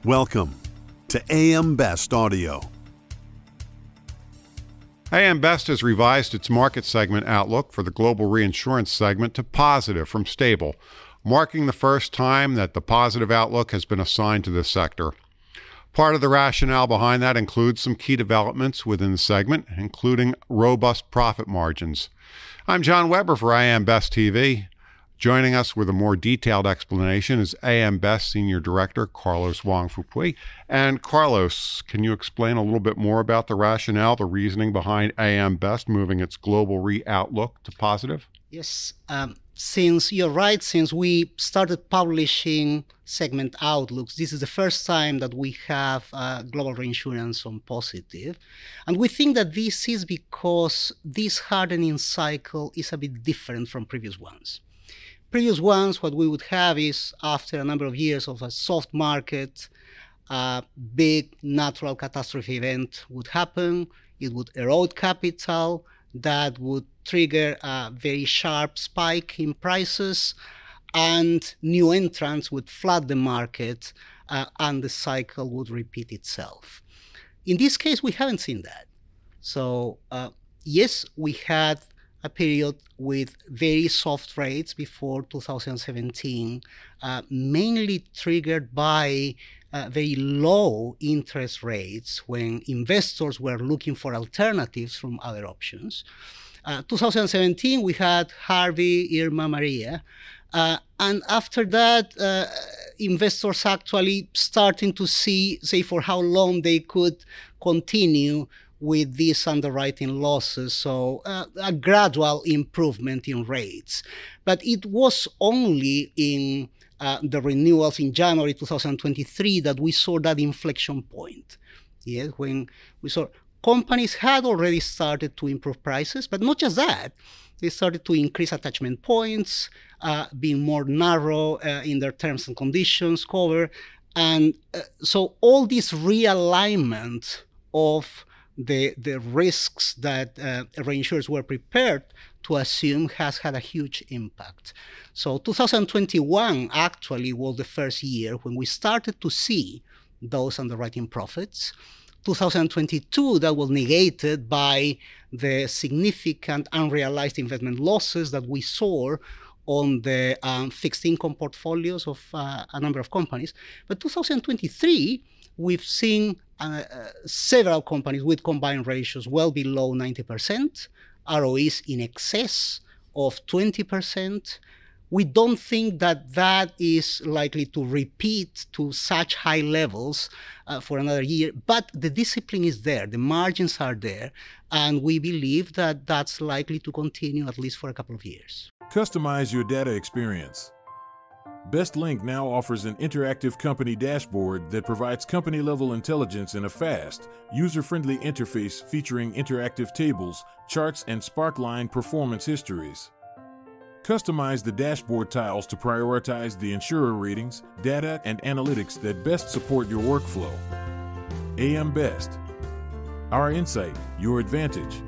Welcome to AM Best Audio. AM Best has revised its market segment outlook for the global reinsurance segment to positive from stable, marking the first time that the positive outlook has been assigned to this sector. Part of the rationale behind that includes some key developments within the segment, including robust profit margins. I'm John Weber for AM Best TV. Joining us with a more detailed explanation is AM Best Senior Director Carlos Wong-Fupuy. And Carlos, can you explain a little bit more about the rationale, the reasoning behind AM Best moving its global outlook to positive? Yes, since you're right, since we started publishing segment outlooks, this is the first time that we have global reinsurance on positive. And we think that this is because this hardening cycle is a bit different from previous ones. Previous ones, what we would have is, after a number of years of a soft market, a big natural catastrophe event would happen. It would erode capital. That would trigger a very sharp spike in prices, and new entrants would flood the market, and the cycle would repeat itself. In this case, we haven't seen that. So, yes, we had a period with very soft rates before 2017, mainly triggered by very low interest rates when investors were looking for alternatives from other options. 2017, we had Harvey, Irma, Maria. And after that, investors actually starting to say for how long they could continue with these underwriting losses, so a gradual improvement in rates. But it was only in the renewals in January 2023 that we saw that inflection point. Yes, when we saw companies had already started to improve prices, but not just that, they started to increase attachment points, being more narrow in their terms and conditions cover. And so all this realignment of the risks that reinsurers were prepared to assume has had a huge impact. So 2021 actually was the first year when we started to see those underwriting profits. 2022, that was negated by the significant unrealized investment losses that we saw on the fixed income portfolios of a number of companies. But 2023, we've seen several companies with combined ratios well below 90%, ROEs in excess of 20%. We don't think that that is likely to repeat to such high levels for another year, but the discipline is there, the margins are there, and we believe that that's likely to continue at least for a couple of years. Customize your data experience. BestLink now offers an interactive company dashboard that provides company-level intelligence in a fast, user-friendly interface featuring interactive tables, charts, and Sparkline performance histories. Customize the dashboard tiles to prioritize the insurer ratings, data, and analytics that best support your workflow. AM Best. Our insight, your advantage.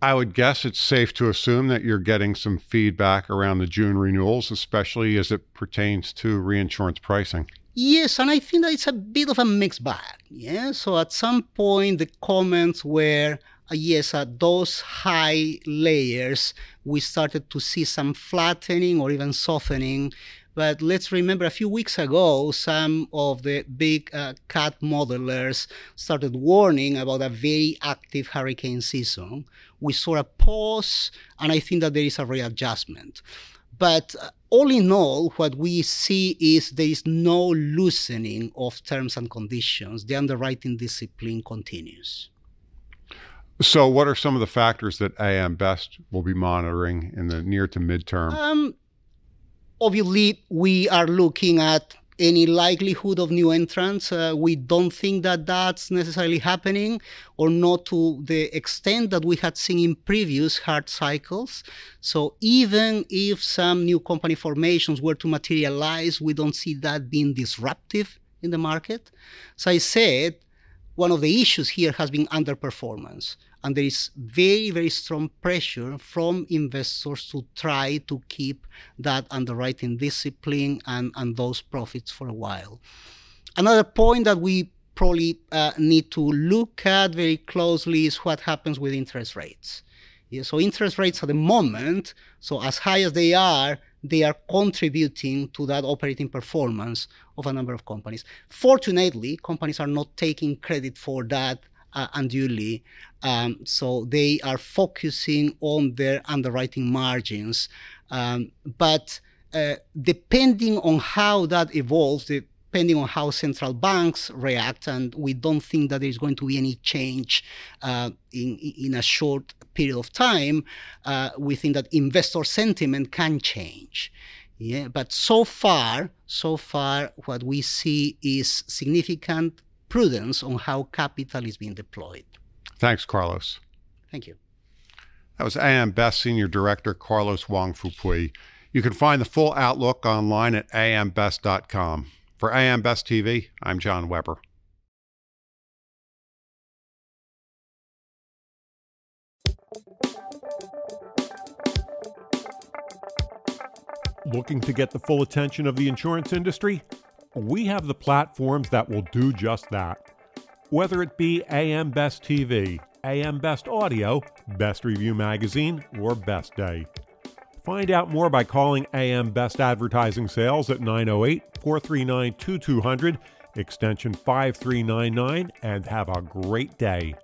I would guess it's safe to assume that you're getting some feedback around the June renewals, especially as it pertains to reinsurance pricing. Yes, and I think that it's a bit of a mixed bag. Yeah, so at some point the comments were, yes, at those high layers, we started to see some flattening or even softening. But let's remember, a few weeks ago, some of the big cat modelers started warning about a very active hurricane season. We saw a pause, and I think that there is a readjustment. But all in all, what we see is there is no loosening of terms and conditions. The underwriting discipline continues. So what are some of the factors that AM Best will be monitoring in the near to midterm? Obviously, we are looking at any likelihood of new entrants. We don't think that that's necessarily happening, or not to the extent that we had seen in previous hard cycles. So even if some new company formations were to materialize, we don't see that being disruptive in the market. So I said, one of the issues here has been underperformance. And there is very, very strong pressure from investors to try to keep that underwriting discipline and those profits for a while. Another point that we probably need to look at very closely is what happens with interest rates. Yeah, so interest rates at the moment, so as high as they are contributing to that operating performance of a number of companies. Fortunately, companies are not taking credit for that unduly, so they are focusing on their underwriting margins. But depending on how that evolves, depending on how banks react, and we don't think that there's going to be any change in a short period of time, we think that investor sentiment can change. Yeah, but so far, what we see is significant prudence on how capital is being deployed. Thanks, Carlos. Thank you. That was AM Best Senior Director Carlos Wong-Fupuy. You can find the full outlook online at ambest.com. For AM Best TV, I'm John Weber. Looking to get the full attention of the insurance industry? We have the platforms that will do just that. Whether it be AM Best TV, AM Best Audio, Best Review Magazine, or Best Day. Find out more by calling AM Best Advertising Sales at 908-439-2200, extension 5399, and have a great day.